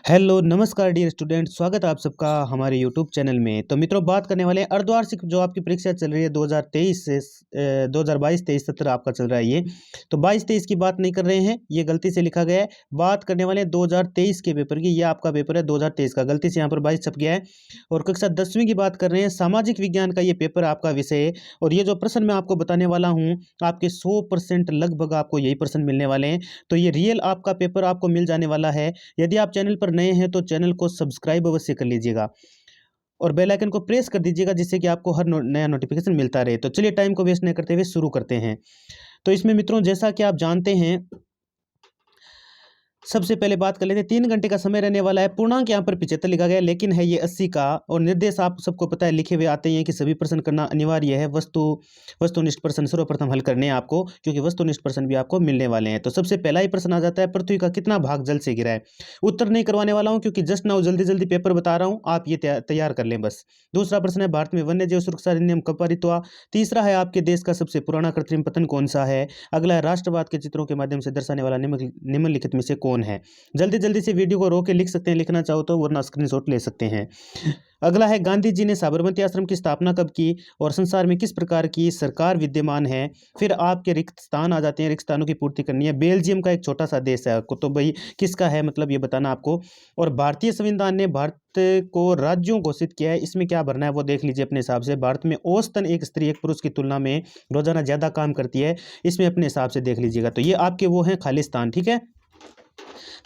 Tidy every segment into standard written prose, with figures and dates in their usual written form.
Hello नमस्कार dear student, स्वागत है आप सबका हमारे यूट्यूब चैनल में। तो मित्रों, बात करने वाले हैं अर्धवार्षिक जो आपकी परीक्षा चल रही है 2023 से 2022-23 सत्र आपका चल रहा है ये। तो 22-23 की बात नहीं कर रहे हैं, ये गलती से लिखा गया है। बात करने वाले हैं 2023 के पेपर की। ये आपका पेपर है 2023 का, गलती से यहाँ पर 22 छप गया है। और कक्षा 10वीं की बात कर रहे हैं, सामाजिक विज्ञान का ये पेपर आपका विषय है। और ये जो प्रश्न मैं आपको बताने वाला हूँ, आपके 100% लगभग आपको यही प्रश्न मिलने वाले हैं। तो ये रियल आपका पेपर आपको मिल जाने वाला है। यदि आप चैनल पर नए हैं तो चैनल को सब्सक्राइब अवश्य कर लीजिएगा और बेल आइकन को प्रेस कर दीजिएगा, जिससे कि आपको हर नया नोटिफिकेशन मिलता रहे। तो चलिए टाइम को वेस्ट नहीं करते हुए शुरू करते हैं। तो इसमें मित्रों, जैसा कि आप जानते हैं, सबसे पहले बात कर लेते हैं। 3 घंटे का समय रहने वाला है। पूर्णांक यहाँ पर 75 लिखा गया है, लेकिन है ये 80 का। और निर्देश आप सबको पता है, लिखे हुए आते हैं कि सभी प्रश्न करना अनिवार्य है। वस्तुनिष्ठ प्रश्न सर्वप्रथम हल करने हैं आपको, क्योंकि वस्तुनिष्ठ प्रश्न भी आपको मिलने वाले हैं। तो सबसे पहला ही प्रश्न आ जाता है, पृथ्वी का कितना भाग जल से घिरा है। उत्तर नहीं करवाने वाला हूँ, क्योंकि जस्ट नाउ जल्दी जल्दी पेपर बता रहा हूँ, आप ये तैयार कर लें बस। दूसरा प्रश्न है, भारत में वन्य जीव सुरक्षा अधिनियम कब पारित हुआ। तीसरा है, आपके देश का सबसे पुराना कृत्रिम पतन कौन सा है। अगला है, राष्ट्रवाद के चित्रों के माध्यम से दर्शाने वाला निम्नलिखित में से कौन है। जल्दी जल्दी से वीडियो को रोक के लिख सकते हैं, लिखना चाहो तो, वरना स्क्रीनशॉट ले सकते हैं। अगला है, गांधी जी ने साबरमती आश्रम की स्थापना कब की और संसार में किस प्रकार की सरकार विद्यमान है। फिर आपके रिक्त स्थान आ जाते हैं, रिक्त स्थानों की पूर्ति करनी है। बेल्जियम का एक छोटा सा देश है, तो भाई किसका है, मतलब ये बताना आपको। और भारतीय संविधान ने भारत को राज्यों घोषित किया है, इसमें क्या भरना है वो देख लीजिए अपने हिसाब से। भारत में औसतन एक स्त्री एक पुरुष की तुलना में रोजाना ज्यादा काम करती है, इसमें अपने हिसाब से देख लीजिएगा। तो ये आपके वो हैं खाली स्थान, ठीक है।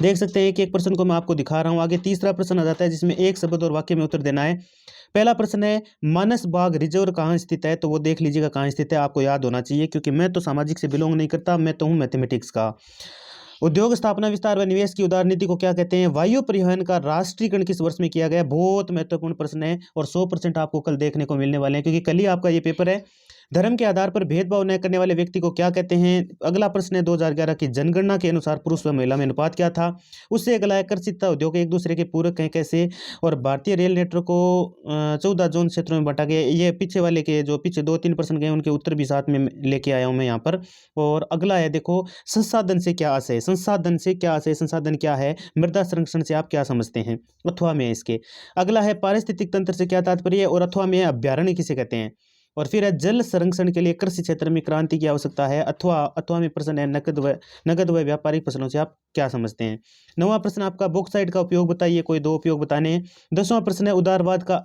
देख सकते हैं एक एक प्रश्न को मैं आपको दिखा रहा हूं। आगे तीसरा प्रश्न आ जाता है, जिसमें एक शब्द और वाक्य में उत्तर देना है। पहला प्रश्न है, मानस बाग रिजर्व कहाँ स्थित है। तो वो देख लीजिएगा कहाँ स्थित है, आपको याद होना चाहिए, क्योंकि मैं तो सामाजिक से बिलोंग नहीं करता, मैं तो हूँ मैथमेटिक्स का। उद्योग स्थापना विस्तार व निवेश की उदार नीति को क्या कहते हैं। वायु परिवहन का राष्ट्रीयकरण किस वर्ष में किया गया। बहुत महत्वपूर्ण प्रश्न है और 100% आपको कल देखने को मिलने वाले हैं, क्योंकि कल ही आपका ये पेपर है। धर्म के आधार पर भेदभाव न करने वाले व्यक्ति को क्या कहते हैं। अगला प्रश्न है, 2011 की जनगणना के अनुसार पुरुष व महिला में अनुपात क्या था। उससे अगला है, कृषि तथा उद्योग एक दूसरे के पूरक हैं कैसे। और भारतीय रेल नेटवर्क को 14 जोन क्षेत्रों में बांटा गया। ये पीछे वाले के जो पीछे 2-3 प्रश्न गए, उनके उत्तर भी साथ में लेके आया हूं मैं यहाँ पर। और अगला है, देखो, संसाधन से क्या आशय। संसाधन से क्या आशय, संसाधन क्या है। मृदा संरक्षण से आप क्या समझते हैं, अथवा में इसके। अगला है, पारिस्थितिक तंत्र से क्या तात्पर्य है, और अथवा में अभ्यारण्य किसे कहते हैं। और फिर है, जल संरक्षण के लिए कृषि क्षेत्र में क्रांति की आवश्यकता है। अथवा में प्रश्न है, नगद व व्यापारिक फसलों से आप क्या समझते हैं। 9वां प्रश्न आपका, बॉक्साइट का उपयोग बताइए, कोई 2 उपयोग बताने हैं। 10वां प्रश्न है, उदारवाद का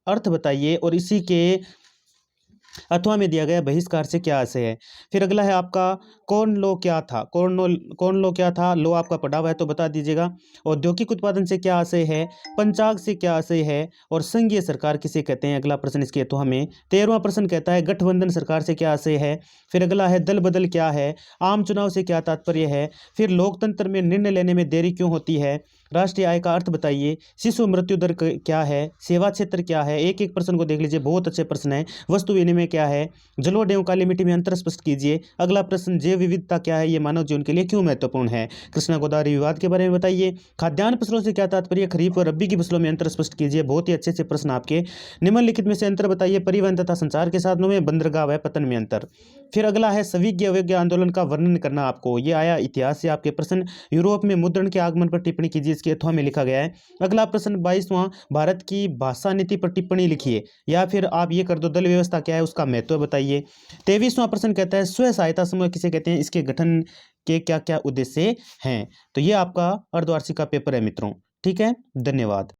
अर्थ बताइए, और इसी के अथवा में दिया गया बहिष्कार से क्या आशय है। फिर अगला है आपका, कॉर्न लॉ क्या था। कॉर्न लॉ क्या था, लॉ आपका पढ़ा हुआ है तो बता दीजिएगा। औद्योगिक उत्पादन से क्या आशय है। पंचांग से क्या आशय है, और संघीय सरकार किसे कहते हैं। अगला प्रश्न इसके अथवा में। 13वां प्रश्न कहता है, गठबंधन सरकार से क्या आशय है। फिर अगला है, दल बदल क्या है। आम चुनाव से क्या तात्पर्य है। फिर लोकतंत्र में निर्णय लेने में देरी क्यों होती है। राष्ट्रीय आय का अर्थ बताइए। शिशु मृत्यु दर क्या है। सेवा क्षेत्र क्या है। एक एक प्रश्न को देख लीजिए, बहुत अच्छे प्रश्न है। वस्तु विनिमय क्या है। जलोढ़ एवं काली मिट्टी में अंतर स्पष्ट कीजिए। अगला प्रश्न, जैव विविधता क्या है, ये मानव जीवन के लिए क्यों महत्वपूर्ण है। कृष्णा गोदावरी विवाद के बारे में बताइए। खाद्यान्न फसलों से क्या तात्पर्य। खरीफ और रबी की फसलों में अंतर स्पष्ट कीजिए। बहुत ही अच्छे से प्रश्न आपके। निम्नलिखित में से अंतर बताइए। परिवहन तथा संचार के साधनों में बंदरगाह व पतन में अंतर। फिर अगला है, सविज्ञ अवज्ञा आंदोलन का वर्णन करना आपको। ये आया इतिहास से आपके प्रश्न। यूरोप में मुद्रण के आगमन पर टिप्पणी कीजिए, इसके अथवा में लिखा गया है। अगला प्रश्न 22वां, भारत की भाषा नीति पर टिप्पणी लिखिए, या फिर आप ये कर दो, दल व्यवस्था क्या है, उसका महत्व बताइए। 23वां प्रश्न कहता है, स्व सहायता समूह किसे कहते हैं, इसके गठन के क्या क्या उद्देश्य हैं। तो ये आपका अर्धवार्षिक का पेपर है मित्रों, ठीक है। धन्यवाद।